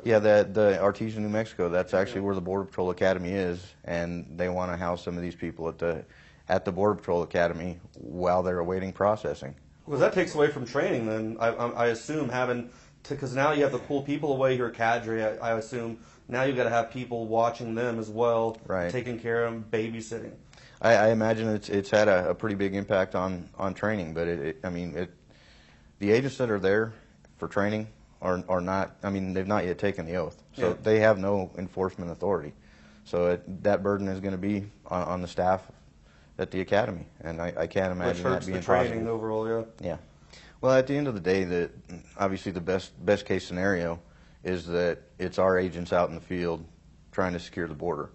Yeah, the Artesia, New Mexico, that's actually where the Border Patrol Academy is, and they want to house some of these people at the Border Patrol Academy while they're awaiting processing. Because that takes away from training then, I assume, because now you have to pull people away here at Cadre, I assume now you've got to have people watching them as well, right, taking care of them, babysitting. I imagine it's had a pretty big impact on training, but the agents that are there for training are not, they've not yet taken the oath, so yeah, they have no enforcement authority. So that burden is going to be on the staff at the academy, and I can't imagine that being the training possible. overall, yeah. Yeah. Well, at the end of the day, obviously the best case scenario is that it's our agents out in the field trying to secure the border.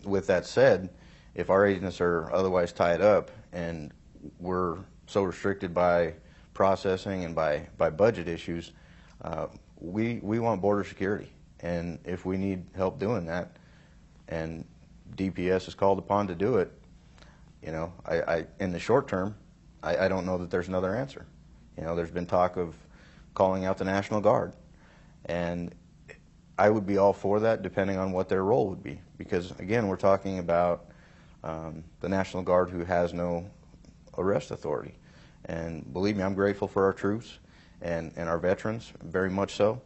With that said, if our agents are otherwise tied up and we're so restricted by processing and by budget issues, we want border security. And if we need help doing that, and DPS is called upon to do it, in the short term, I don't know that there's another answer. There's been talk of calling out the National Guard, and I would be all for that depending on what their role would be, because again, we're talking about the National Guard who has no arrest authority. And believe me, I'm grateful for our troops and our veterans, very much so.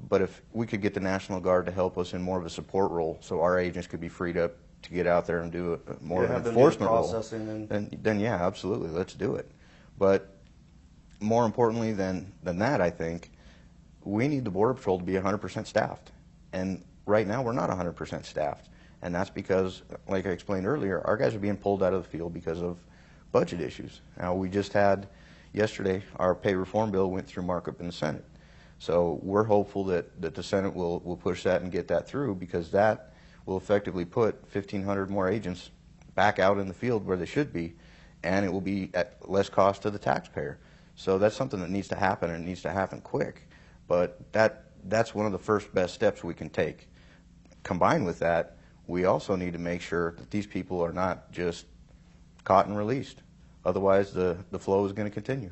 But if we could get the National Guard to help us in more of a support role so our agents could be freed up to get out there and do more of an enforcement role, then yeah, absolutely, let's do it. But more importantly than that, I think, we need the Border Patrol to be 100% staffed. And right now, we're not 100% staffed. And that's because, like I explained earlier, our guys are being pulled out of the field because of budget issues. Now, we just had, yesterday, our pay reform bill went through markup in the Senate. So we're hopeful that the Senate will push that and get that through, because that will effectively put 1,500 more agents back out in the field where they should be, and it will be at less cost to the taxpayer. So that's something that needs to happen, and it needs to happen quick. But that's one of the first best steps we can take. Combined with that, we also need to make sure that these people are not just caught and released. Otherwise, the flow is going to continue.